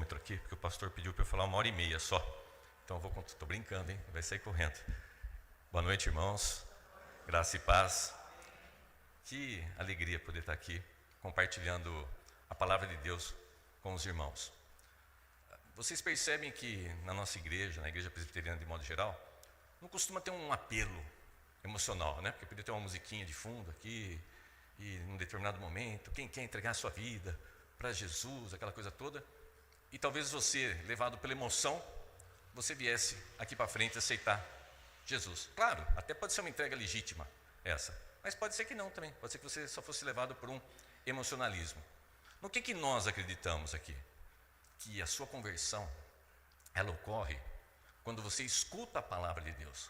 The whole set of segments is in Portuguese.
cronômetro aqui, porque o pastor pediu para eu falar 1h30 só. Então eu estou brincando, hein? Vai sair correndo. Boa noite, irmãos. Graça e paz. Que alegria poder estar aqui compartilhando a palavra de Deus com os irmãos. Vocês percebem que na nossa igreja, na igreja presbiteriana de modo geral, não costuma ter um apelo emocional, né? Porque podia ter uma musiquinha de fundo aqui, e num determinado momento, quem quer entregar a sua vida para Jesus, aquela coisa toda, e talvez você, levado pela emoção, você viesse aqui para frente aceitar Jesus. Claro, até pode ser uma entrega legítima essa, mas pode ser que não também, pode ser que você só fosse levado por um emocionalismo. No que nós acreditamos aqui? Que a sua conversão, ela ocorre quando você escuta a palavra de Deus.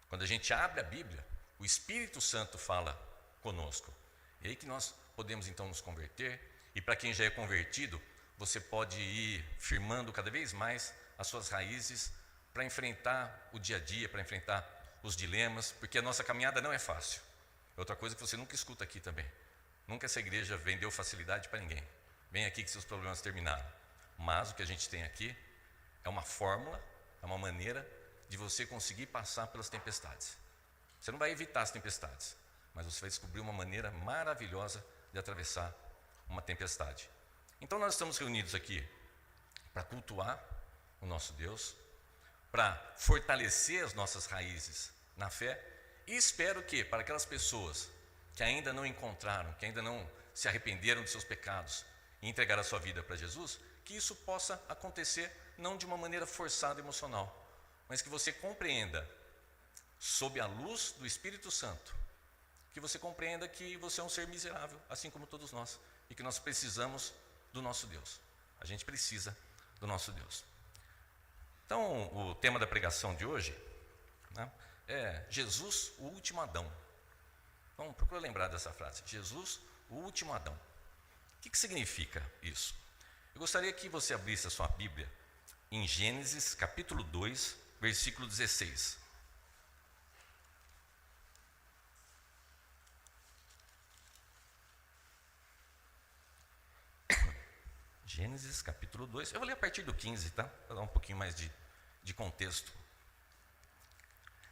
Quando a gente abre a Bíblia, o Espírito Santo fala conosco. E aí que nós podemos então nos converter, e para quem já é convertido, você pode ir firmando cada vez mais as suas raízes para enfrentar o dia a dia, para enfrentar os dilemas, porque a nossa caminhada não é fácil. Outra coisa que você nunca escuta aqui também. Nunca essa igreja vendeu facilidade para ninguém. Vem aqui que seus problemas terminaram. Mas o que a gente tem aqui é uma fórmula, é uma maneira de você conseguir passar pelas tempestades. Você não vai evitar as tempestades, mas você vai descobrir uma maneira maravilhosa de atravessar uma tempestade. Então nós estamos reunidos aqui para cultuar o nosso Deus, para fortalecer as nossas raízes na fé, e espero que para aquelas pessoas que ainda não encontraram, que ainda não se arrependeram de seus pecados e entregaram a sua vida para Jesus, que isso possa acontecer não de uma maneira forçada emocional, mas que você compreenda, sob a luz do Espírito Santo, que você compreenda que você é um ser miserável, assim como todos nós, e que nós precisamos do nosso Deus. A gente precisa do nosso Deus. Então, o tema da pregação de hoje, né, é Jesus, o último Adão. Então, procura lembrar dessa frase, Jesus, o último Adão. O que significa isso? Eu gostaria que você abrisse a sua Bíblia em Gênesis capítulo 2, versículo 16. Gênesis capítulo 2, eu vou ler a partir do 15, tá? Para dar um pouquinho mais de contexto.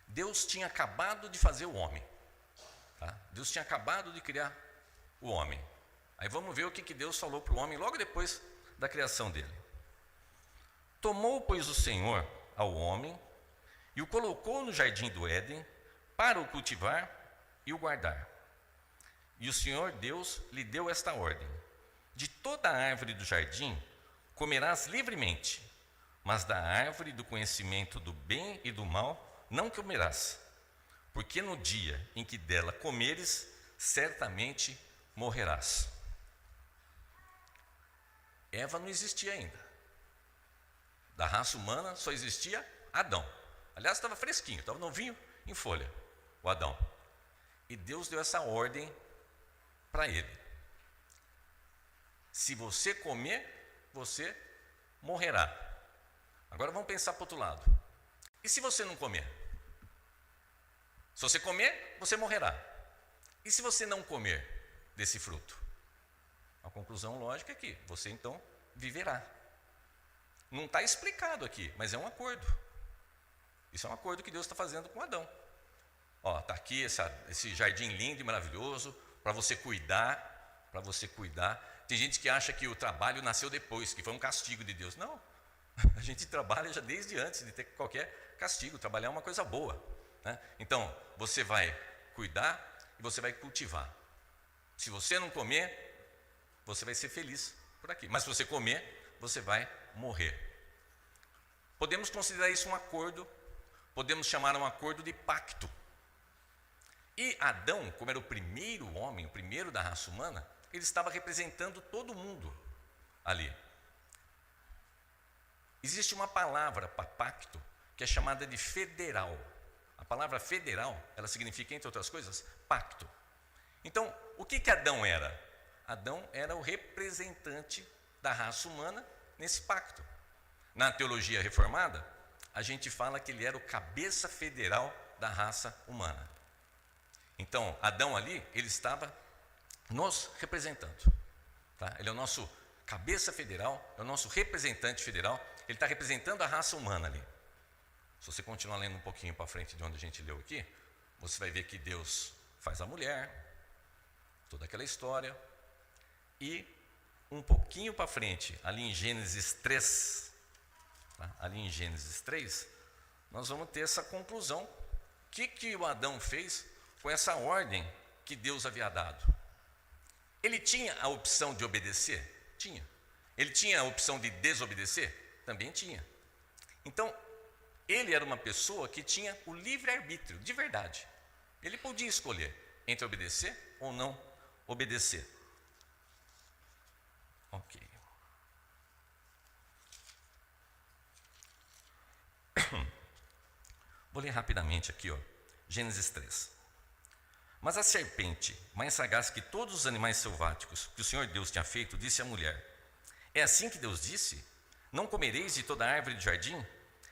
Deus tinha acabado de fazer o homem, tá? Deus tinha acabado de criar o homem. Aí vamos ver o que Deus falou para o homem logo depois da criação dele. Tomou, pois, o Senhor ao homem e o colocou no jardim do Éden para o cultivar e o guardar. E o Senhor Deus lhe deu esta ordem: de toda a árvore do jardim comerás livremente, mas da árvore do conhecimento do bem e do mal não comerás, porque no dia em que dela comeres, certamente morrerás. Eva não existia ainda. Da raça humana só existia Adão. Aliás, estava fresquinho, estava novinho em folha, o Adão. E Deus deu essa ordem para ele: se você comer, você morrerá. Agora vamos pensar para o outro lado. E se você não comer? Se você comer, você morrerá. E se você não comer desse fruto? A conclusão lógica é que você então viverá. Não está explicado aqui, mas é um acordo. Isso é um acordo que Deus está fazendo com Adão. Está aqui esse jardim lindo e maravilhoso para você cuidar, para você cuidar. Tem gente que acha que o trabalho nasceu depois, que foi um castigo de Deus. Não, a gente trabalha já desde antes de ter qualquer castigo. Trabalhar é uma coisa boa, né? Então, você vai cuidar e você vai cultivar. Se você não comer, você vai ser feliz por aqui. Mas se você comer, você vai morrer. Podemos considerar isso um acordo, podemos chamar um acordo de pacto. E Adão, como era o primeiro homem, o primeiro da raça humana, ele estava representando todo mundo ali. Existe uma palavra para pacto que é chamada de federal. A palavra federal, ela significa, entre outras coisas, pacto. Então, o que Adão era? Adão era o representante da raça humana nesse pacto. Na teologia reformada, a gente fala que ele era o cabeça federal da raça humana. Então, Adão ali, ele estava nos representando, tá? Ele é o nosso cabeça federal, é o nosso representante federal, ele está representando a raça humana ali. Se você continuar lendo um pouquinho para frente de onde a gente leu aqui, você vai ver que Deus faz a mulher, toda aquela história, e um pouquinho para frente, ali em Gênesis 3, tá? Ali em Gênesis 3, nós vamos ter essa conclusão. O que o Adão fez com essa ordem que Deus havia dado? Ele tinha a opção de obedecer? Tinha. Ele tinha a opção de desobedecer? Também tinha. Então, ele era uma pessoa que tinha o livre-arbítrio, de verdade. Ele podia escolher entre obedecer ou não obedecer. Ok. Vou ler rapidamente aqui, Gênesis 3. Mas a serpente, mais sagaz que todos os animais selváticos que o Senhor Deus tinha feito, disse à mulher: é assim que Deus disse? Não comereis de toda árvore do jardim?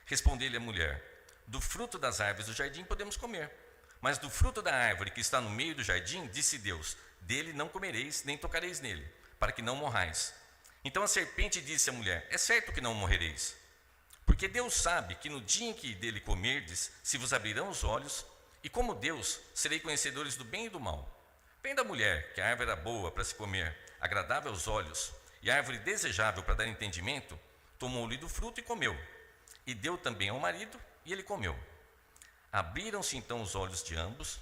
Respondeu-lhe a mulher: do fruto das árvores do jardim podemos comer, mas do fruto da árvore que está no meio do jardim, disse Deus: dele não comereis, nem tocareis nele, para que não morrais. Então a serpente disse à mulher: é certo que não morrereis, porque Deus sabe que no dia em que dele comerdes, se vos abrirão os olhos, e como Deus, serei conhecedores do bem e do mal. Vendo a mulher que a árvore era boa para se comer, agradável aos olhos, e árvore desejável para dar entendimento, tomou-lhe do fruto e comeu. E deu também ao marido, e ele comeu. Abriram-se então os olhos de ambos,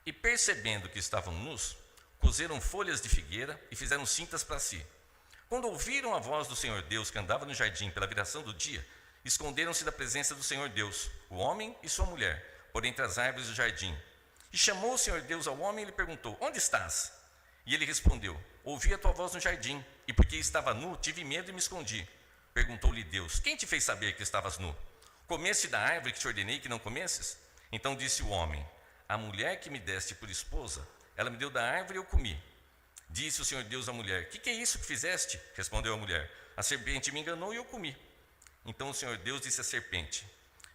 e percebendo que estavam nus, cozeram folhas de figueira e fizeram cintas para si. Quando ouviram a voz do Senhor Deus que andava no jardim pela viração do dia, esconderam-se da presença do Senhor Deus, o homem e sua mulher, por entre as árvores do jardim. E chamou o Senhor Deus ao homem e lhe perguntou: onde estás? E ele respondeu: ouvi a tua voz no jardim, e porque estava nu, tive medo e me escondi. Perguntou-lhe Deus: quem te fez saber que estavas nu? Comeste da árvore que te ordenei que não comesses? Então disse o homem: a mulher que me deste por esposa, ela me deu da árvore e eu comi. Disse o Senhor Deus à mulher: que é isso que fizeste? Respondeu a mulher: a serpente me enganou e eu comi. Então o Senhor Deus disse à serpente: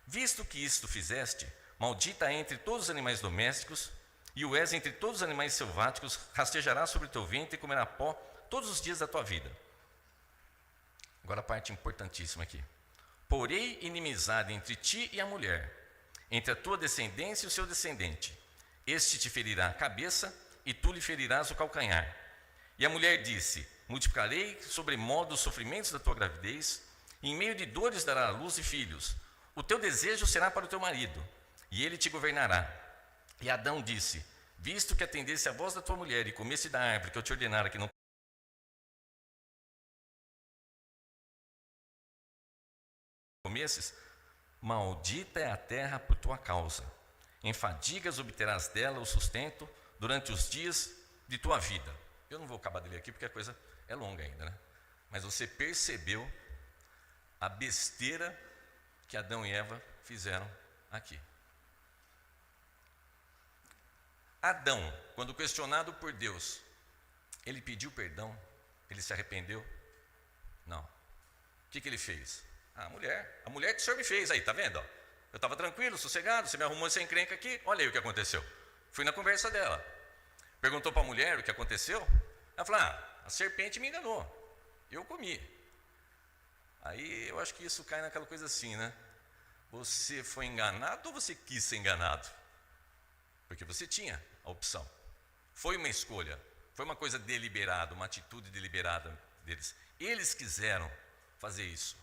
visto que isto fizeste, maldita é entre todos os animais domésticos, e o és entre todos os animais selváticos, rastejará sobre o teu ventre e comerá pó todos os dias da tua vida. Agora a parte importantíssima aqui. Porei inimizade entre ti e a mulher, entre a tua descendência e o seu descendente. Este te ferirá a cabeça, e tu lhe ferirás o calcanhar. E a mulher disse: multiplicarei sobremodo os sofrimentos da tua gravidez, e em meio de dores dará à luz e filhos. O teu desejo será para o teu marido, e ele te governará. E Adão disse: visto que atendesse à voz da tua mulher e comesse da árvore que eu te ordenara que não comesses, maldita é a terra por tua causa. Em fadigas obterás dela o sustento durante os dias de tua vida. Eu não vou acabar de ler aqui porque a coisa é longa ainda, né? Mas você percebeu a besteira que Adão e Eva fizeram aqui. Adão, quando questionado por Deus, ele pediu perdão? Ele se arrependeu? Não. O que ele fez? A mulher que o Senhor me fez aí, tá vendo? Eu estava tranquilo, sossegado, você me arrumou essa encrenca aqui, olha aí o que aconteceu. Fui na conversa dela. Perguntou para a mulher o que aconteceu. Ela falou: a serpente me enganou, eu comi. Aí eu acho que isso cai naquela coisa assim, né? Você foi enganado ou você quis ser enganado? Porque você tinha a opção. Foi uma escolha, foi uma coisa deliberada, uma atitude deliberada deles. Eles quiseram fazer isso,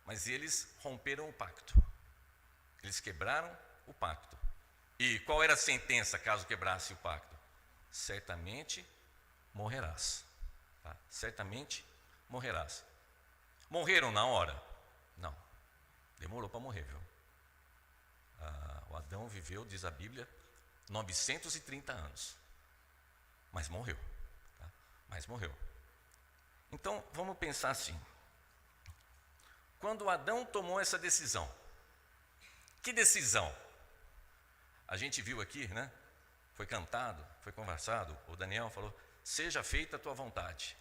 mas eles romperam o pacto. Eles quebraram o pacto. E qual era a sentença caso quebrasse o pacto? Certamente morrerás. Tá? Certamente morrerás. Morreram na hora? Não. Demorou para morrer, viu? O Adão viveu, diz a Bíblia, 930 anos. Mas morreu. Tá? Mas morreu. Então, vamos pensar assim. Quando Adão tomou essa decisão, que decisão? A gente viu aqui, né? Foi cantado, foi conversado, o Daniel falou: seja feita a tua vontade,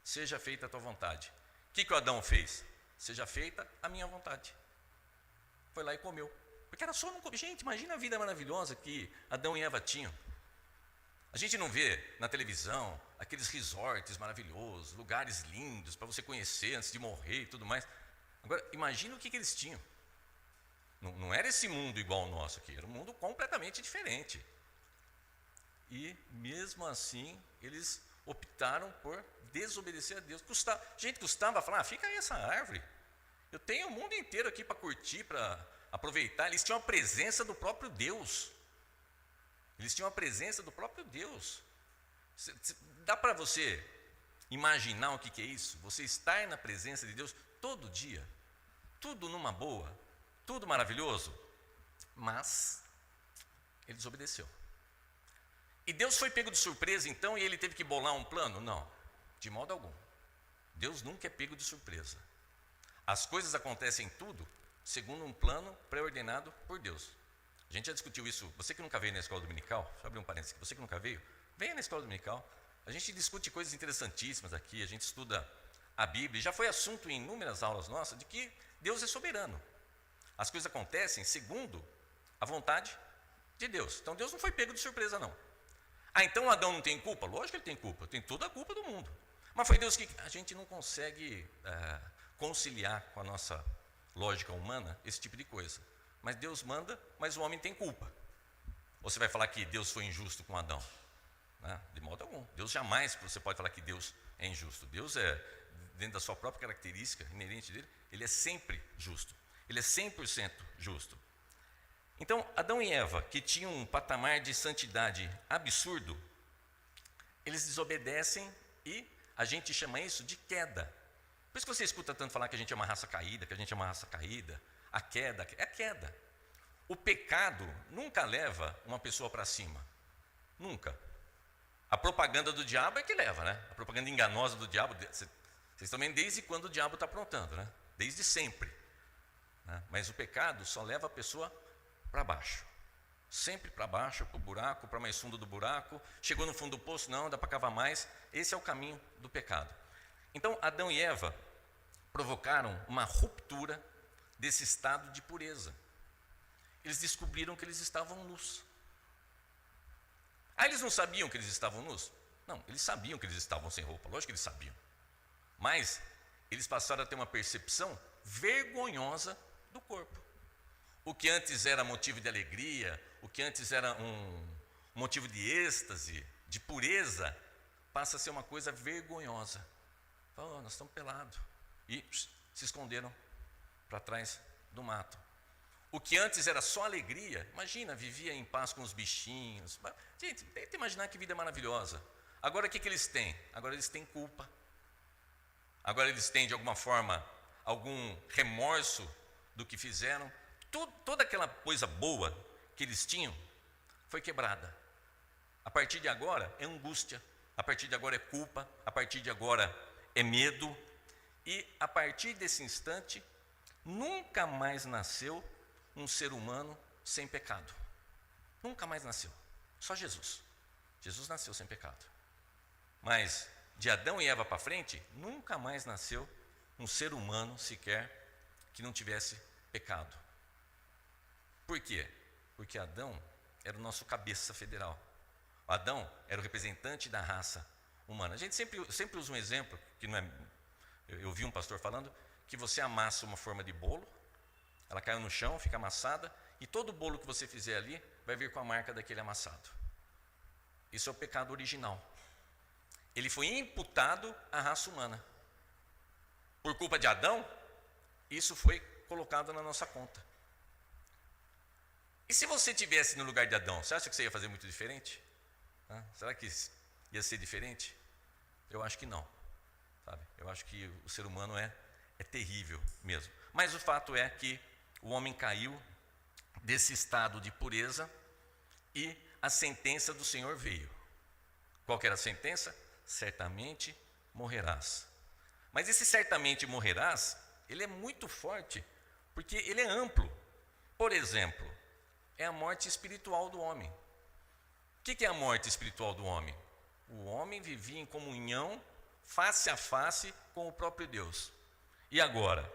seja feita a tua vontade. O que o Adão fez? Seja feita a minha vontade. Foi lá e comeu, porque era só não comer. Gente, imagina a vida maravilhosa que Adão e Eva tinham. A gente não vê na televisão aqueles resorts maravilhosos, lugares lindos para você conhecer antes de morrer e tudo mais. Agora, imagina o que eles tinham. Não era esse mundo igual ao nosso aqui, era um mundo completamente diferente. E mesmo assim, eles optaram por desobedecer a Deus. Custava falar, fica aí essa árvore. Eu tenho o mundo inteiro aqui para curtir, para aproveitar. Eles tinham a presença do próprio Deus. Eles tinham a presença do próprio Deus. Dá para você imaginar o que é isso? Você estar na presença de Deus todo dia, tudo numa boa, tudo maravilhoso. Mas ele desobedeceu. E Deus foi pego de surpresa então e ele teve que bolar um plano? Não, de modo algum. Deus nunca é pego de surpresa. As coisas acontecem tudo segundo um plano pré-ordenado por Deus. A gente já discutiu isso. Você que nunca veio na escola dominical, deixa eu abrir um parênteses aqui. Você que nunca veio, venha na escola dominical. A gente discute coisas interessantíssimas aqui, a gente estuda a Bíblia. Já foi assunto em inúmeras aulas nossas de que Deus é soberano. As coisas acontecem segundo a vontade de Deus. Então Deus não foi pego de surpresa não. Então Adão não tem culpa? Lógico que ele tem culpa, tem toda a culpa do mundo. Mas foi Deus que a gente não consegue conciliar com a nossa lógica humana esse tipo de coisa. Mas Deus manda, mas o homem tem culpa. Ou você vai falar que Deus foi injusto com Adão? De modo algum. Deus jamais você pode falar que Deus é injusto. Deus é, dentro da sua própria característica inerente dele, ele é sempre justo. Ele é 100% justo. Então, Adão e Eva, que tinham um patamar de santidade absurdo, eles desobedecem e a gente chama isso de queda. Por isso que você escuta tanto falar que a gente é uma raça caída, que a gente é uma raça caída. A queda, é a queda. O pecado nunca leva uma pessoa para cima. Nunca. A propaganda do diabo é que leva, né? A propaganda enganosa do diabo, vocês também desde quando o diabo está aprontando, né? Desde sempre. Né? Mas o pecado só leva a pessoa para baixo. Sempre para baixo, para o buraco, para mais fundo do buraco. Chegou no fundo do poço, não, dá para cavar mais. Esse é o caminho do pecado. Então, Adão e Eva provocaram uma ruptura desse estado de pureza. Eles descobriram que eles estavam nus. Eles não sabiam que eles estavam nus? Não, eles sabiam que eles estavam sem roupa, lógico que eles sabiam. Mas eles passaram a ter uma percepção vergonhosa do corpo. O que antes era motivo de alegria, o que antes era um motivo de êxtase, de pureza, passa a ser uma coisa vergonhosa. Nós estamos pelados. E se esconderam para trás do mato. O que antes era só alegria, imagina, vivia em paz com os bichinhos. Gente, tenta imaginar que vida maravilhosa. Agora o que eles têm? Agora eles têm culpa. Agora eles têm, de alguma forma, algum remorso do que fizeram. Toda aquela coisa boa que eles tinham foi quebrada. A partir de agora é angústia, a partir de agora é culpa, a partir de agora é medo. E a partir desse instante, nunca mais nasceu um ser humano sem pecado. Nunca mais nasceu. Só Jesus. Jesus nasceu sem pecado. Mas de Adão e Eva para frente, nunca mais nasceu um ser humano sequer que não tivesse pecado. Por quê? Porque Adão era o nosso cabeça federal. Adão era o representante da raça humana. A gente sempre usa um exemplo, que não é... Eu vi um pastor falando que você amassa uma forma de bolo, ela caiu no chão, fica amassada, e todo bolo que você fizer ali vai vir com a marca daquele amassado. Isso é o pecado original. Ele foi imputado à raça humana. Por culpa de Adão, isso foi colocado na nossa conta. E se você estivesse no lugar de Adão, você acha que você ia fazer muito diferente? Será que ia ser diferente? Eu acho que não. Sabe? Eu acho que o ser humano é terrível mesmo. Mas o fato é que o homem caiu desse estado de pureza e a sentença do Senhor veio. Qual que era a sentença? Certamente morrerás. Mas esse certamente morrerás, ele é muito forte, porque ele é amplo. Por exemplo, é a morte espiritual do homem. O que é a morte espiritual do homem? O homem vivia em comunhão, face a face com o próprio Deus. E agora?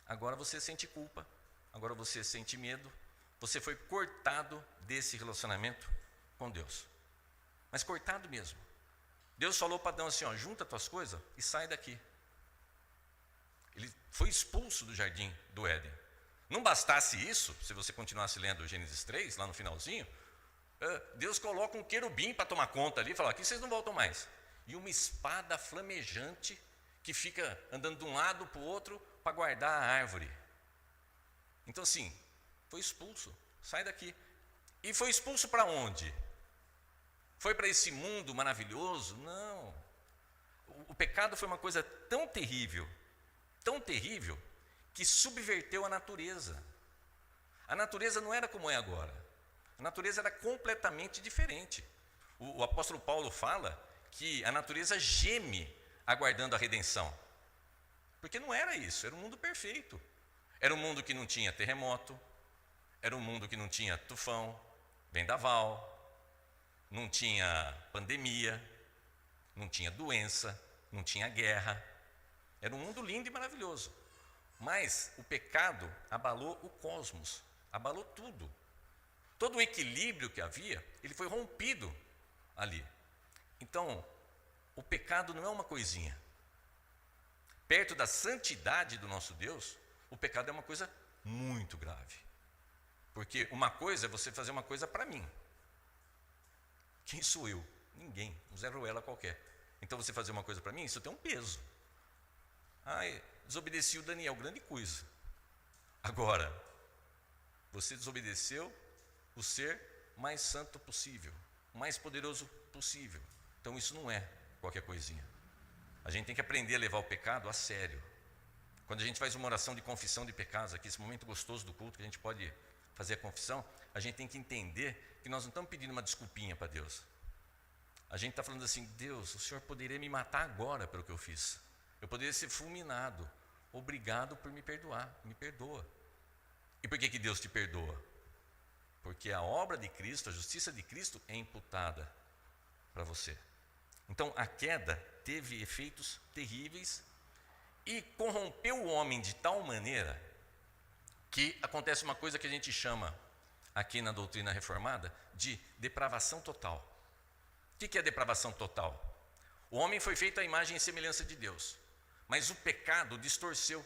Agora você sente culpa, agora você sente medo, você foi cortado desse relacionamento com Deus. mas cortado mesmo. Deus falou para Adão assim, ó, junta tuas coisas e sai daqui. Ele foi expulso do jardim do Éden. Não bastasse isso, se você continuasse lendo Gênesis 3, lá no finalzinho, Deus coloca um querubim para tomar conta ali e fala, aqui vocês não voltam mais. E uma espada flamejante que fica andando de um lado para o outro para guardar a árvore. Então assim, foi expulso, sai daqui. E foi expulso para onde? Foi para esse mundo maravilhoso? Não. O pecado foi uma coisa tão terrível, que subverteu a natureza. A natureza não era como é agora. A natureza era completamente diferente. O apóstolo Paulo fala que a natureza geme aguardando a redenção. Porque não era isso, era um mundo perfeito. Era um mundo que não tinha terremoto, era um mundo que não tinha tufão, vendaval, não tinha pandemia, não tinha doença, não tinha guerra. Era um mundo lindo e maravilhoso. Mas o pecado abalou o cosmos, abalou tudo. Todo o equilíbrio que havia, ele foi rompido ali. Então, o pecado não é uma coisinha. Perto da santidade do nosso Deus, o pecado é uma coisa muito grave. Porque uma coisa é você fazer uma coisa para mim. Quem sou eu? Ninguém, um Zé Ruela qualquer. Então você fazer uma coisa para mim, isso tem um peso. Desobedeci o Daniel, grande coisa. Agora, você desobedeceu o ser mais santo possível, o mais poderoso possível. Então isso não é qualquer coisinha. A gente tem que aprender a levar o pecado a sério. Quando a gente faz uma oração de confissão de pecados aqui, esse momento gostoso do culto, que a gente pode fazer a confissão, a gente tem que entender que nós não estamos pedindo uma desculpinha para Deus. A gente está falando assim, Deus, o Senhor poderia me matar agora pelo que eu fiz. Eu poderia ser fulminado. Obrigado por me perdoar, me perdoa. E por que Deus te perdoa? Porque a obra de Cristo, a justiça de Cristo é imputada para você. Então a queda teve efeitos terríveis e corrompeu o homem de tal maneira que acontece uma coisa que a gente chama aqui na doutrina reformada de depravação total. O que é depravação total? O homem foi feito à imagem e semelhança de Deus, mas o pecado distorceu.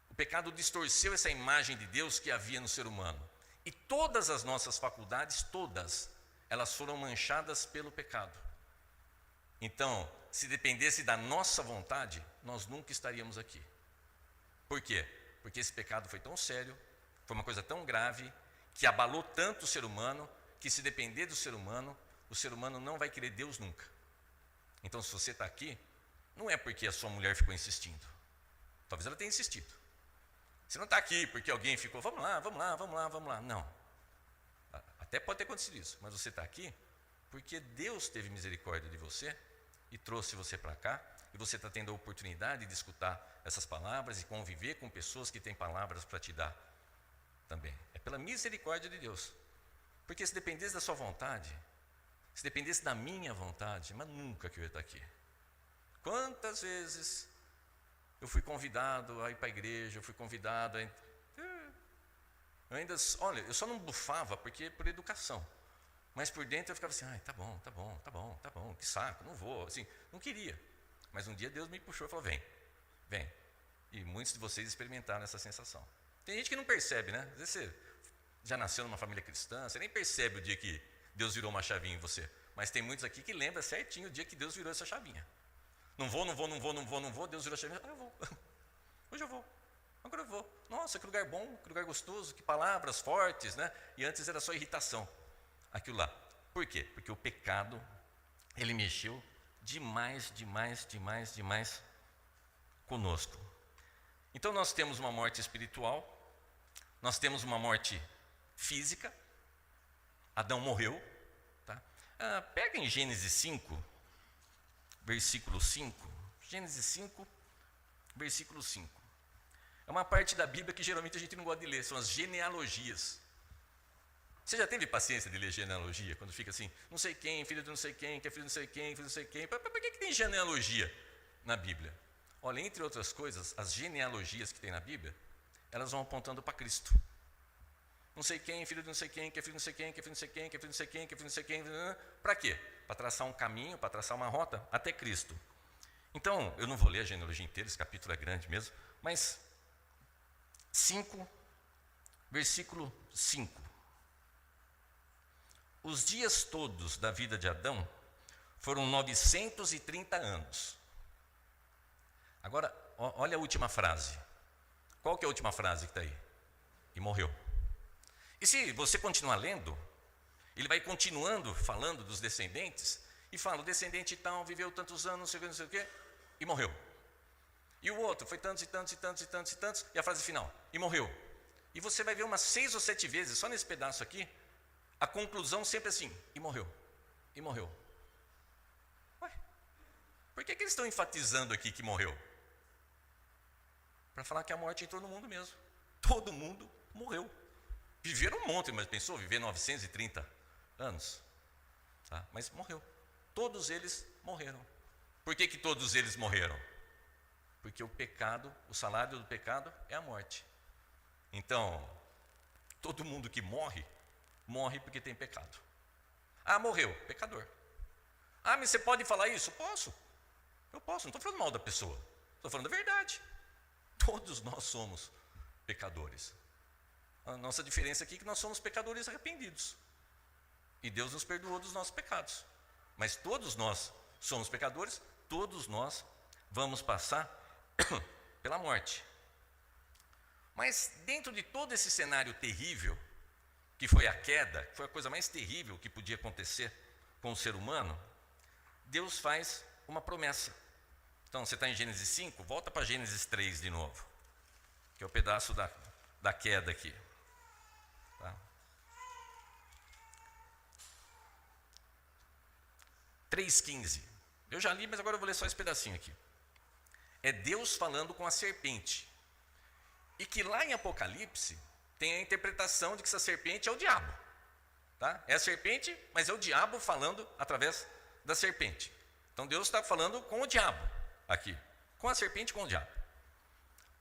O pecado distorceu essa imagem de Deus que havia no ser humano. E todas as nossas faculdades, todas, elas foram manchadas pelo pecado. Então, se dependesse da nossa vontade, nós nunca estaríamos aqui. Por quê? Porque esse pecado foi tão sério, foi uma coisa tão grave, que abalou tanto o ser humano, que se depender do ser humano, o ser humano não vai querer Deus nunca. Então, se você está aqui, não é porque a sua mulher ficou insistindo. Talvez ela tenha insistido. Você não está aqui porque alguém ficou, vamos lá, vamos lá, vamos lá, vamos lá. Não. Até pode ter acontecido isso, mas você está aqui porque Deus teve misericórdia de você e trouxe você para cá, e você está tendo a oportunidade de escutar essas palavras e conviver com pessoas que têm palavras para te dar também. É pela misericórdia de Deus. Porque se dependesse da sua vontade, se dependesse da minha vontade, mas nunca que eu ia estar aqui. Quantas vezes eu fui convidado a ir para a igreja, eu fui convidado a... eu só não bufava porque por educação. Mas por dentro eu ficava assim, tá bom, que saco, não vou, assim, não queria. Mas um dia Deus me puxou e falou, vem. E muitos de vocês experimentaram essa sensação. Tem gente que não percebe, né? Às vezes você já nasceu numa família cristã, você nem percebe o dia que Deus virou uma chavinha em você. Mas tem muitos aqui que lembram certinho o dia que Deus virou essa chavinha. Não vou, Deus virou a chavinha, eu vou. Hoje eu vou. Agora eu vou. Nossa, que lugar bom, que lugar gostoso, que palavras fortes, né? E antes era só irritação. Aquilo lá. Por quê? Porque o pecado, ele mexeu demais conosco. Então nós temos uma morte espiritual, nós temos uma morte física. Adão morreu. Tá? Pega em Gênesis 5, versículo 5. Gênesis 5, versículo 5. É uma parte da Bíblia que geralmente a gente não gosta de ler, são as genealogias. Você já teve paciência de ler genealogia? Quando fica assim, não sei quem, filho de não sei quem, que é filho de não sei quem, filho de não sei quem. Por que tem genealogia na Bíblia? Olha, entre outras coisas, as genealogias que tem na Bíblia, elas vão apontando para Cristo. não sei quem, filho de não sei quem, que é filho de não sei quem, que é filho de não sei quem, que é filho de não sei quem, que é filho de não sei quem. Para quê? Para traçar um caminho, para traçar uma rota até Cristo. Então, eu não vou ler a genealogia inteira, esse capítulo é grande mesmo, mas 5, versículo 5. Os dias todos da vida de Adão foram 930 anos. Agora, olha a última frase. Qual que é a última frase que está aí? E morreu. E se você continuar lendo, ele vai continuando falando dos descendentes, e fala, o descendente tal viveu tantos anos, não sei o quê, e morreu. E o outro foi tantos e tantos e tantos e tantos e tantos, e a frase final, e morreu. E você vai ver umas 6 ou 7 vezes, só nesse pedaço aqui, a conclusão sempre assim, e morreu, e morreu. Ué, por que eles estão enfatizando aqui que morreu? Para falar que a morte entrou no mundo mesmo. Todo mundo morreu. Viveram um monte, mas pensou viver 930 anos? Tá? Mas morreu. Todos eles morreram. Por que todos eles morreram? Porque o pecado, o salário do pecado é a morte. Então, todo mundo que morre, morre porque tem pecado. Ah, morreu, pecador. Ah, mas você pode falar isso? Posso. Eu posso, não estou falando mal da pessoa. Estou falando a verdade. Todos nós somos pecadores. A nossa diferença aqui é que nós somos pecadores arrependidos. E Deus nos perdoou dos nossos pecados. Mas todos nós somos pecadores, todos nós vamos passar pela morte. Mas dentro de todo esse cenário terrível, que foi a queda, que foi a coisa mais terrível que podia acontecer com o ser humano, Deus faz uma promessa. Então, você está em Gênesis 5, volta para Gênesis 3 de novo, que é o pedaço da queda aqui. Tá? 3,15. Eu já li, mas agora eu vou ler só esse pedacinho aqui. É Deus falando com a serpente. E que lá em Apocalipse tem a interpretação de que essa serpente é o diabo. Tá? É a serpente, mas é o diabo falando através da serpente. Então Deus está falando com o diabo aqui. Com a serpente e com o diabo.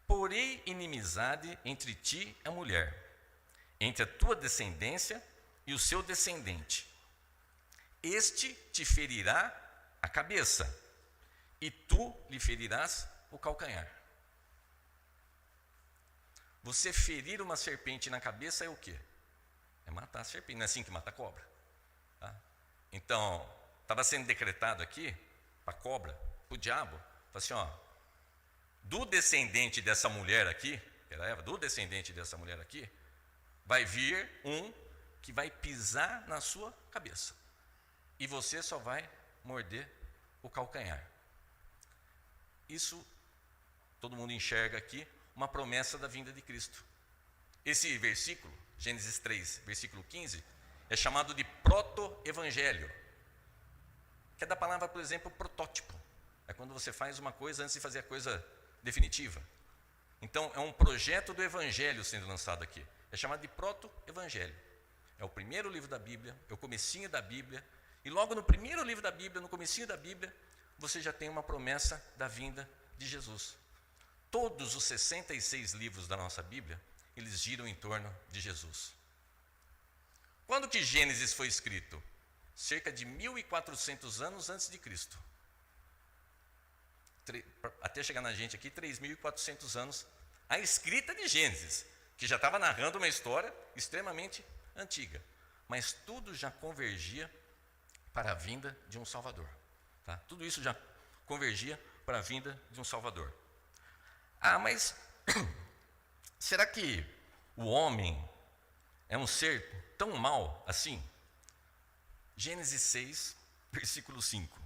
Porém inimizade entre ti e a mulher, entre a tua descendência e o seu descendente. Este te ferirá a cabeça, e tu lhe ferirás o calcanhar. Você ferir uma serpente na cabeça é o quê? É matar a serpente, não é assim que mata a cobra. Tá? Então, estava sendo decretado aqui, para a cobra, para o diabo, assim, ó, do descendente dessa mulher aqui, era Eva, do descendente dessa mulher aqui, vai vir um que vai pisar na sua cabeça. E você só vai morder o calcanhar. Isso, todo mundo enxerga aqui, uma promessa da vinda de Cristo. Esse versículo, Gênesis 3, versículo 15, é chamado de proto-evangelho, que é da palavra, por exemplo, protótipo. É quando você faz uma coisa antes de fazer a coisa definitiva. Então, é um projeto do evangelho sendo lançado aqui. É chamado de proto-evangelho. É o primeiro livro da Bíblia, é o comecinho da Bíblia, e logo no primeiro livro da Bíblia, no comecinho da Bíblia, você já tem uma promessa da vinda de Jesus. Todos os 66 livros da nossa Bíblia, eles giram em torno de Jesus. Quando que Gênesis foi escrito? Cerca de 1.400 anos antes de Cristo. Até chegar na gente aqui, 3.400 anos, a escrita de Gênesis, que já estava narrando uma história extremamente antiga. Mas tudo já convergia para a vinda de um Salvador. Tá? Tudo isso já convergia para a vinda de um Salvador. Ah, mas será que o homem é um ser tão mau assim? Gênesis 6, versículo 5.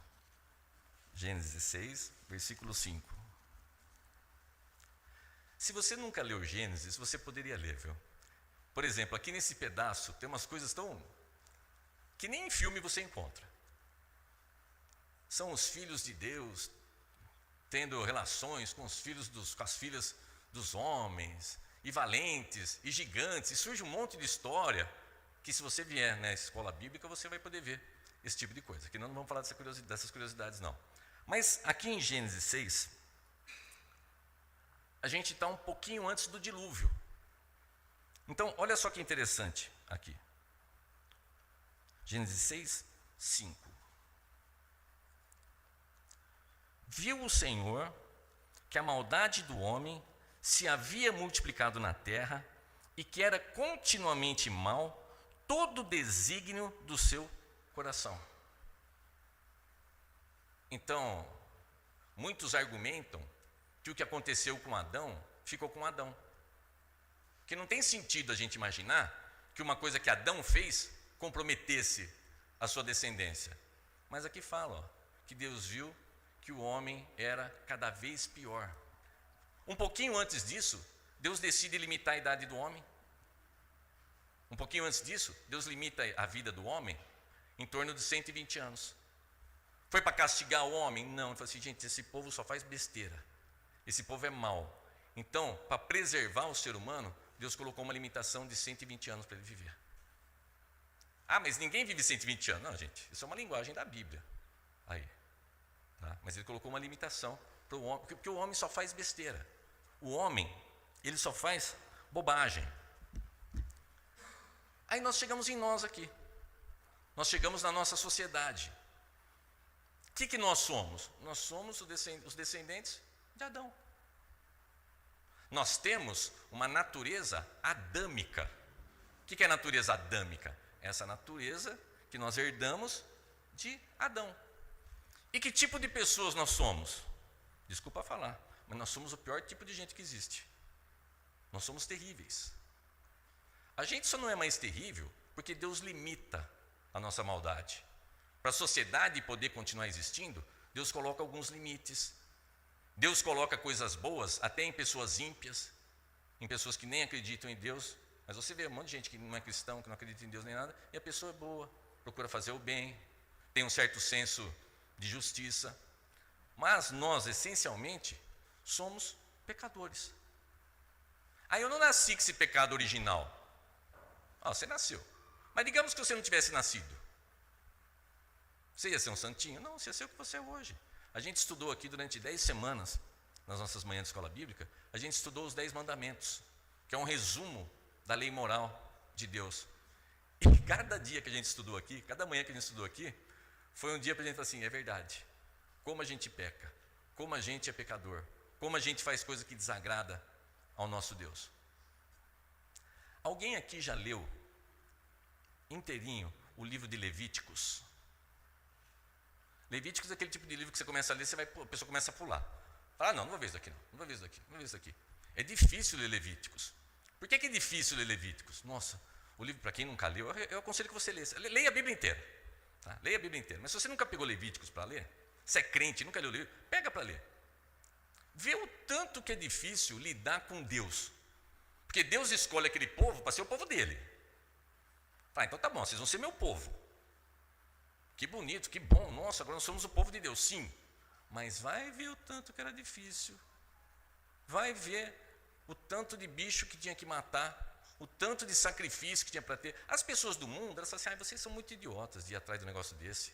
Gênesis 6, versículo 5. Se você nunca leu Gênesis, você poderia ler, viu? Por exemplo, aqui nesse pedaço tem umas coisas tão que nem em filme você encontra. São os filhos de Deus tendo relações com com as filhas dos homens, e valentes, e gigantes, e surge um monte de história, que se você vier na escola bíblica, você vai poder ver esse tipo de coisa, que nós não vamos falar dessas curiosidades não. Mas aqui em Gênesis 6, a gente está um pouquinho antes do dilúvio. Então, olha só que interessante aqui. Gênesis 6, 5. Viu o Senhor que a maldade do homem se havia multiplicado na terra e que era continuamente mal todo o desígnio do seu coração. Então, muitos argumentam que o que aconteceu com Adão ficou com Adão. Que não tem sentido a gente imaginar que uma coisa que Adão fez comprometesse a sua descendência. Mas aqui fala, ó, que Deus viu que o homem era cada vez pior. Um pouquinho antes disso, Deus decide limitar a idade do homem. Um pouquinho antes disso, Deus limita a vida do homem em torno de 120 anos. Foi para castigar o homem? Não. Ele falou assim, gente, esse povo só faz besteira. Esse povo é mau. Então, para preservar o ser humano, Deus colocou uma limitação de 120 anos para ele viver. Ah, mas ninguém vive 120 anos. Não, gente, isso é uma linguagem da Bíblia. Aí, tá? Mas ele colocou uma limitação para o homem, porque o homem só faz besteira. O homem, ele só faz bobagem. Aí nós chegamos em nós aqui. Nós chegamos na nossa sociedade. O que nós somos? Nós somos os descendentes de Adão. Nós temos uma natureza adâmica. O que é a natureza adâmica? Essa natureza que nós herdamos de Adão. E que tipo de pessoas nós somos? Desculpa falar, mas nós somos o pior tipo de gente que existe. Nós somos terríveis. A gente só não é mais terrível porque Deus limita a nossa maldade. Para a sociedade poder continuar existindo, Deus coloca alguns limites. Deus coloca coisas boas até em pessoas ímpias, em pessoas que nem acreditam em Deus. Mas você vê um monte de gente que não é cristão, que não acredita em Deus nem nada, e a pessoa é boa, procura fazer o bem, tem um certo senso de justiça. Mas nós, essencialmente, somos pecadores. Aí eu não nasci com esse pecado original. Você nasceu. Mas digamos que você não tivesse nascido. Você ia ser um santinho? Não, você ia ser o que você é hoje. A gente estudou aqui durante 10 semanas, nas nossas manhãs de escola bíblica, a gente estudou os 10 mandamentos, que é um resumo da lei moral de Deus. E cada dia que a gente estudou aqui, cada manhã que a gente estudou aqui, foi um dia para a gente falar assim, é verdade. Como a gente peca, como a gente é pecador, como a gente faz coisa que desagrada ao nosso Deus. Alguém aqui já leu inteirinho o livro de Levíticos? Levíticos é aquele tipo de livro que você começa a ler, a pessoa começa a pular. Fala, não vou ver isso daqui, não vou ver isso daqui, não vou ver isso daqui. É difícil ler Levíticos. Por que é difícil ler Levíticos? Nossa, o livro, para quem nunca leu, eu aconselho que você leia. Leia a Bíblia inteira. Tá? Leia a Bíblia inteira. Mas se você nunca pegou Levíticos para ler, se é crente, nunca leu o livro, pega para ler. Vê o tanto que é difícil lidar com Deus. Porque Deus escolhe aquele povo para ser o povo dele. Então tá bom, vocês vão ser meu povo. Que bonito, que bom, nossa, agora nós somos o povo de Deus, sim. Mas vai ver o tanto que era difícil. Vai ver o tanto de bicho que tinha que matar, o tanto de sacrifício que tinha para ter. As pessoas do mundo, elas falam assim, vocês são muito idiotas de ir atrás de um negócio desse.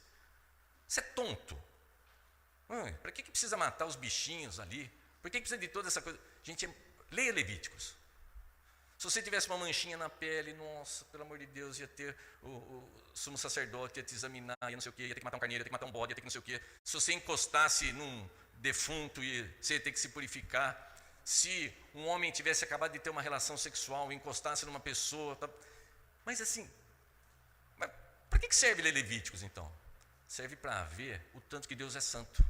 Você é tonto. Para que precisa matar os bichinhos ali? Por que precisa de toda essa coisa? Gente, leia Levíticos. Se você tivesse uma manchinha na pele, nossa, pelo amor de Deus, ia ter o sumo sacerdote, ia te examinar, ia não sei o quê, ia ter que matar um carneiro, ia ter que matar um bode, ia ter que não sei o quê. Se você encostasse num defunto, você ia ter que se purificar. Se um homem tivesse acabado de ter uma relação sexual, encostasse numa pessoa. Mas assim, para que serve ler Levíticos então? Serve para ver o tanto que Deus é santo.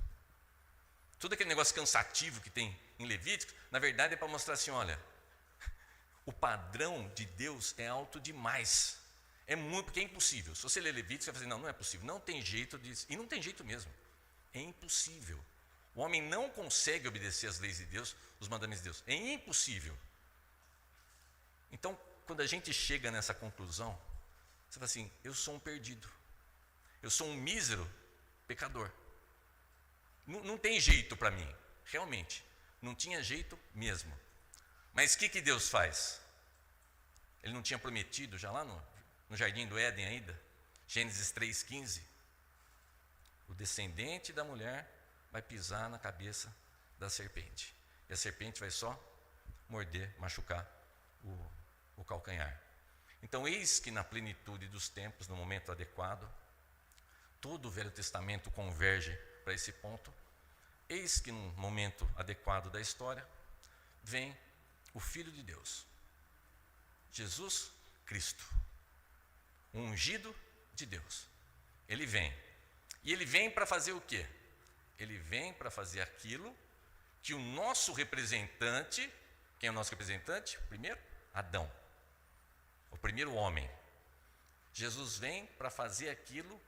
Tudo aquele negócio cansativo que tem em Levíticos, na verdade é para mostrar assim, olha, o padrão de Deus é alto demais. É muito, porque é impossível. Se você ler Levíticos, você vai dizer, não é possível. Não tem jeito disso. E não tem jeito mesmo. É impossível. O homem não consegue obedecer às leis de Deus, os mandamentos de Deus. É impossível. Então, quando a gente chega nessa conclusão, você fala assim, eu sou um perdido. Eu sou um mísero pecador. Não tem jeito para mim. Realmente. Não tinha jeito mesmo. Mas o que Deus faz? Ele não tinha prometido já lá no Jardim do Éden ainda? Gênesis 3,15. O descendente da mulher vai pisar na cabeça da serpente. E a serpente vai só morder, machucar o calcanhar. Então, eis que na plenitude dos tempos, no momento adequado, todo o Velho Testamento converge para esse ponto. Eis que no momento adequado da história, vem o Filho de Deus, Jesus Cristo, o ungido de Deus. Ele vem. E ele vem para fazer o quê? Ele vem para fazer aquilo que o nosso representante, quem é o nosso representante? Primeiro, Adão, o primeiro homem. Jesus vem para fazer aquilo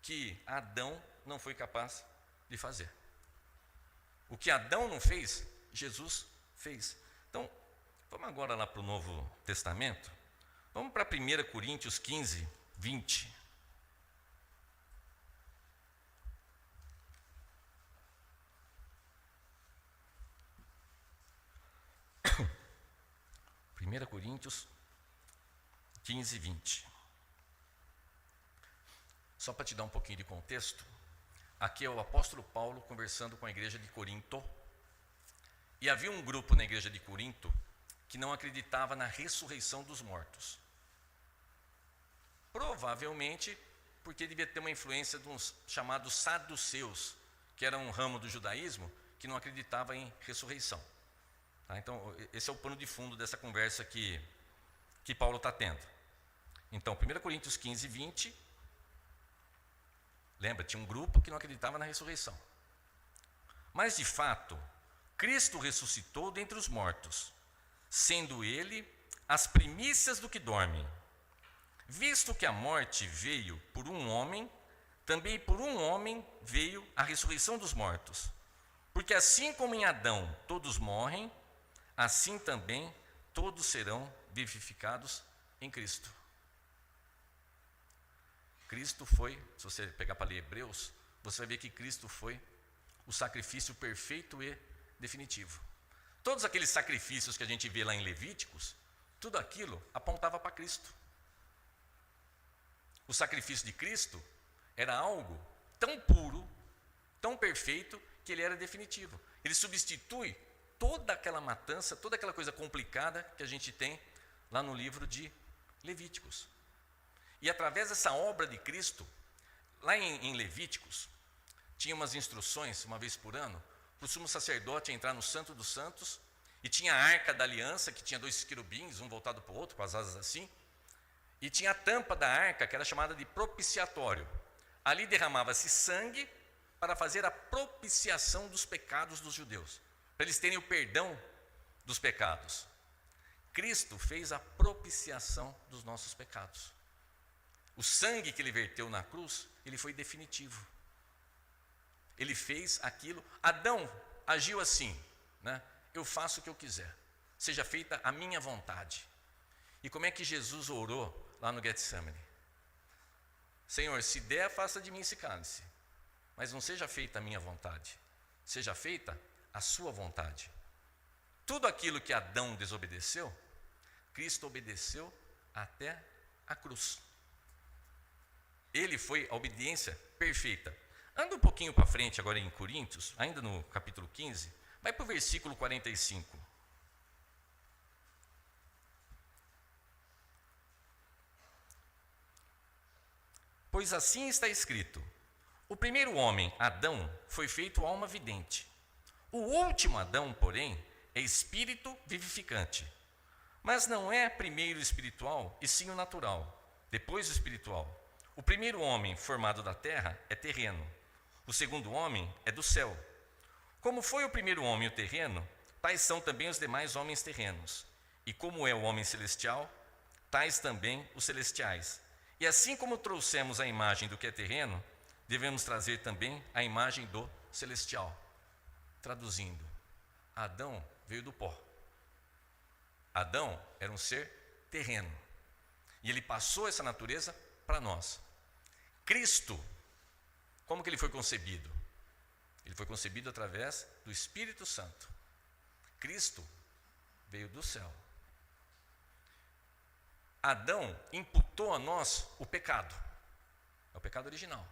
que Adão não foi capaz de fazer. O que Adão não fez, Jesus fez. Então, vamos agora lá para o Novo Testamento. Vamos para 1 Coríntios 15, 20. Primeira Coríntios 15, 20. Só para te dar um pouquinho de contexto, aqui é o apóstolo Paulo conversando com a igreja de Corinto. E havia um grupo na igreja de Corinto que não acreditava na ressurreição dos mortos. Provavelmente porque devia ter uma influência de uns chamados saduceus, que era um ramo do judaísmo que não acreditava em ressurreição. Tá? Então, esse é o pano de fundo dessa conversa que Paulo está tendo. Então, 1 Coríntios 15, 20, lembra, tinha um grupo que não acreditava na ressurreição. Mas, de fato, Cristo ressuscitou dentre os mortos, sendo ele as primícias do que dormem. Visto que a morte veio por um homem, também por um homem veio a ressurreição dos mortos. Porque assim como em Adão todos morrem, assim também todos serão vivificados em Cristo. Cristo foi, se você pegar para ler Hebreus, você vai ver que Cristo foi o sacrifício perfeito e definitivo. Todos aqueles sacrifícios que a gente vê lá em Levíticos, tudo aquilo apontava para Cristo. O sacrifício de Cristo era algo tão puro, tão perfeito, que ele era definitivo. Ele substitui toda aquela matança, toda aquela coisa complicada que a gente tem lá no livro de Levíticos. E através dessa obra de Cristo, lá em Levíticos, tinha umas instruções, uma vez por ano, para o sumo sacerdote entrar no Santo dos Santos, e tinha a Arca da Aliança, que tinha 2 querubins, um voltado para o outro, com as asas assim, e tinha a tampa da arca, que era chamada de propiciatório. Ali derramava-se sangue para fazer a propiciação dos pecados dos judeus, para eles terem o perdão dos pecados. Cristo fez a propiciação dos nossos pecados. O sangue que ele verteu na cruz, ele foi definitivo. Ele fez aquilo. Adão agiu assim, né? Eu faço o que eu quiser, seja feita a minha vontade. E como é que Jesus orou lá no Getsemane? Senhor, se der, faça de mim esse cálice, mas não seja feita a minha vontade, seja feita a sua vontade. Tudo aquilo que Adão desobedeceu, Cristo obedeceu até a cruz. Ele foi a obediência perfeita. Anda um pouquinho para frente agora em Coríntios, ainda no capítulo 15, vai para o versículo 45. Pois assim está escrito: o primeiro homem, Adão, foi feito alma vivente. O último Adão, porém, é espírito vivificante. Mas não é primeiro o espiritual, e sim o natural, depois o espiritual. O primeiro homem formado da terra é terreno, o segundo homem é do céu. Como foi o primeiro homem o terreno, tais são também os demais homens terrenos. E como é o homem celestial, tais também os celestiais. E assim como trouxemos a imagem do que é terreno, devemos trazer também a imagem do celestial. Traduzindo, Adão veio do pó. Adão era um ser terreno. E ele passou essa natureza para nós. Cristo, como que ele foi concebido? Ele foi concebido através do Espírito Santo. Cristo veio do céu. Adão imputou a nós o pecado. É o pecado original.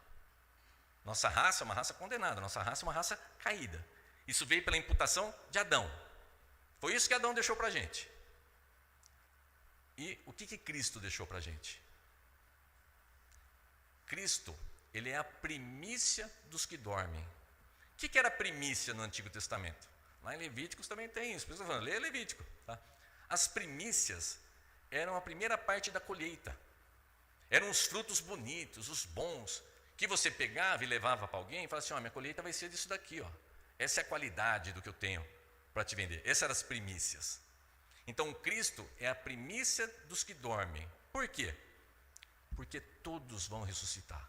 Nossa raça é uma raça condenada, nossa raça é uma raça caída. Isso veio pela imputação de Adão. Foi isso que Adão deixou para a gente. E o que Cristo deixou para a gente? Cristo, ele é a primícia dos que dormem. O que era primícia no Antigo Testamento? Lá em Levíticos também tem isso. Pessoal falando, lê Levítico. Tá? As primícias eram a primeira parte da colheita. Eram os frutos bonitos, os bons, que você pegava e levava para alguém e falava assim, minha colheita vai ser disso daqui. Essa é a qualidade do que eu tenho para te vender. Essas eram as primícias. Então, Cristo é a primícia dos que dormem. Por quê? Porque todos vão ressuscitar.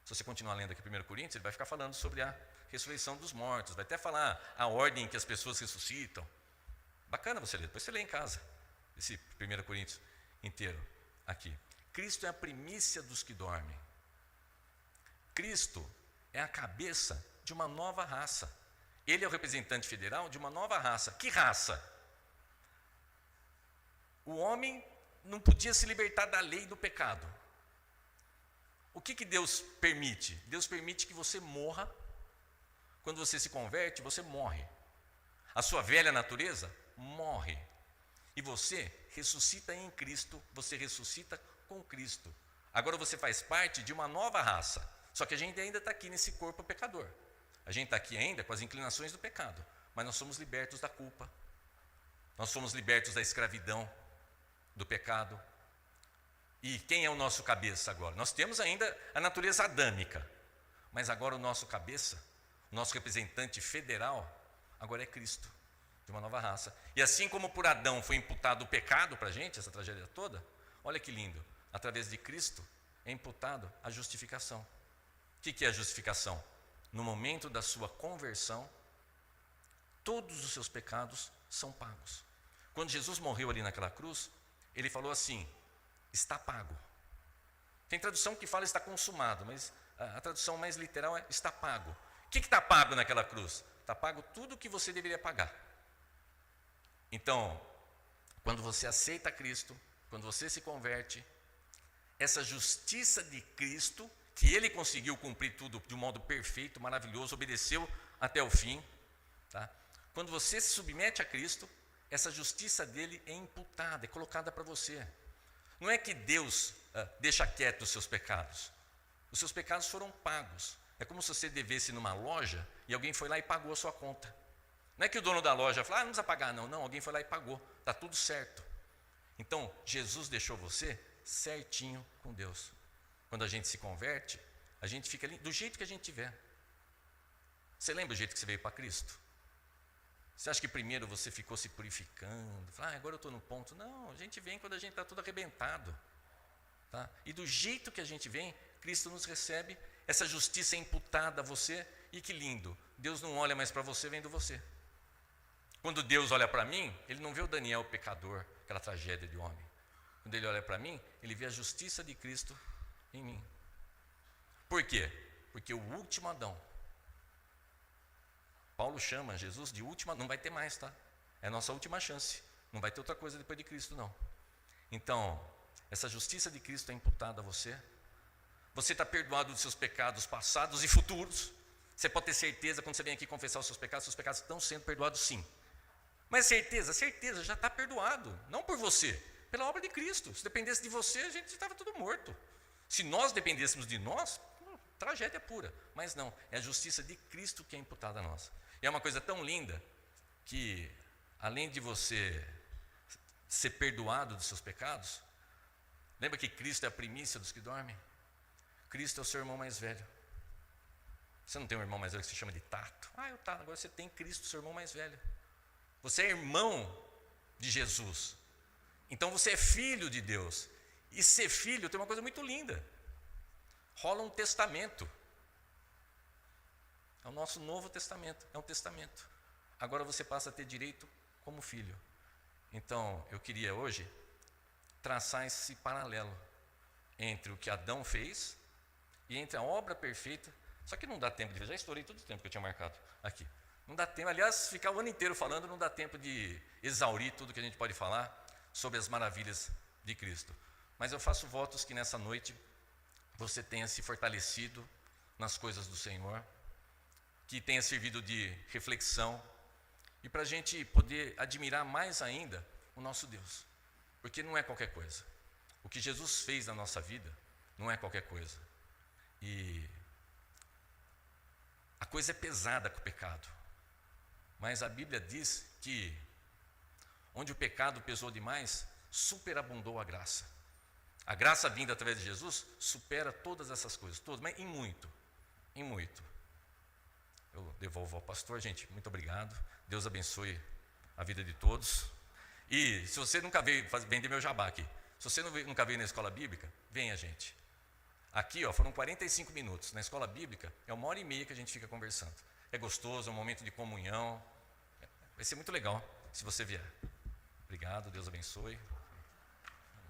Se você continuar lendo aqui 1 Coríntios, ele vai ficar falando sobre a ressurreição dos mortos. Vai até falar a ordem em que as pessoas ressuscitam. Bacana você ler, depois você lê em casa. Esse 1 Coríntios inteiro aqui. Cristo é a primícia dos que dormem. Cristo é a cabeça de uma nova raça. Ele é o representante federal de uma nova raça. Que raça? O homem não podia se libertar da lei do pecado. O que Deus permite? Deus permite que você morra. Quando você se converte, você morre. A sua velha natureza morre. E você ressuscita em Cristo, você ressuscita com Cristo. Agora você faz parte de uma nova raça. Só que a gente ainda está aqui nesse corpo pecador. A gente está aqui ainda com as inclinações do pecado. Mas nós somos libertos da culpa. Nós somos libertos da escravidão, do pecado. E quem é o nosso cabeça agora? Nós temos ainda a natureza adâmica. Mas agora o nosso cabeça, o nosso representante federal, agora é Cristo, de uma nova raça. E assim como por Adão foi imputado o pecado para a gente, essa tragédia toda, olha que lindo, através de Cristo é imputado a justificação. O que é a justificação? No momento da sua conversão, todos os seus pecados são pagos. Quando Jesus morreu ali naquela cruz, ele falou assim, está pago. Tem tradução que fala está consumado, mas a tradução mais literal é está pago. O que está pago naquela cruz? Está pago tudo o que você deveria pagar. Então, quando você aceita Cristo, quando você se converte, essa justiça de Cristo, que Ele conseguiu cumprir tudo de um modo perfeito, maravilhoso, obedeceu até o fim. Tá? Quando você se submete a Cristo, essa justiça dele é imputada, é colocada para você. Não é que Deus deixa quieto os seus pecados. Os seus pecados foram pagos. É como se você devesse numa loja e alguém foi lá e pagou a sua conta. Não é que o dono da loja falou, não precisa pagar não. Não, alguém foi lá e pagou. Está tudo certo. Então, Jesus deixou você certinho com Deus. Quando a gente se converte, a gente fica ali do jeito que a gente tiver. Você lembra o jeito que você veio para Cristo? Você acha que primeiro você ficou se purificando? Agora eu estou no ponto. Não, a gente vem quando a gente está tudo arrebentado. Tá? E do jeito que a gente vem, Cristo nos recebe, essa justiça é imputada a você. E que lindo, Deus não olha mais para você, vendo você. Quando Deus olha para mim, Ele não vê o Daniel pecador, aquela tragédia de homem. Quando Ele olha para mim, Ele vê a justiça de Cristo em mim. Por quê? Porque o último Adão, Paulo chama Jesus de última, não vai ter mais, tá? É a nossa última chance. Não vai ter outra coisa depois de Cristo, não. Então, essa justiça de Cristo é imputada a você. Você está perdoado dos seus pecados passados e futuros. Você pode ter certeza, quando você vem aqui confessar os seus pecados estão sendo perdoados sim. Mas certeza, já está perdoado. Não por você, pela obra de Cristo. Se dependesse de você, a gente estava tudo morto. Se nós dependêssemos de nós, tragédia pura. Mas não, é a justiça de Cristo que é imputada a nós. E é uma coisa tão linda que, além de você ser perdoado dos seus pecados, lembra que Cristo é a primícia dos que dormem? Cristo é o seu irmão mais velho. Você não tem um irmão mais velho que se chama de Tato? Eu Tato. Agora você tem Cristo, seu irmão mais velho. Você é irmão de Jesus. Então você é filho de Deus. E ser filho tem uma coisa muito linda. Rola um testamento. É o nosso Novo Testamento, é um testamento. Agora você passa a ter direito como filho. Então, eu queria hoje traçar esse paralelo entre o que Adão fez e entre a obra perfeita. Só que não dá tempo de ver, já estourei todo o tempo que eu tinha marcado aqui. Não dá tempo, aliás, ficar o ano inteiro falando, não dá tempo de exaurir tudo que a gente pode falar sobre as maravilhas de Cristo. Mas eu faço votos que nessa noite você tenha se fortalecido nas coisas do Senhor, que tenha servido de reflexão, e para a gente poder admirar mais ainda o nosso Deus. Porque não é qualquer coisa. O que Jesus fez na nossa vida não é qualquer coisa. E a coisa é pesada com o pecado. Mas a Bíblia diz que onde o pecado pesou demais, superabundou a graça. A graça vinda através de Jesus supera todas essas coisas, todas, mas em muito, em muito. Eu devolvo ao pastor, gente, muito obrigado. Deus abençoe a vida de todos. E se você nunca veio vender meu jabá aqui, se você nunca veio na escola bíblica, venha, gente. Aqui, foram 45 minutos. Na escola bíblica, é 1h30 que a gente fica conversando. É gostoso, é um momento de comunhão. Vai ser muito legal se você vier. Obrigado, Deus abençoe.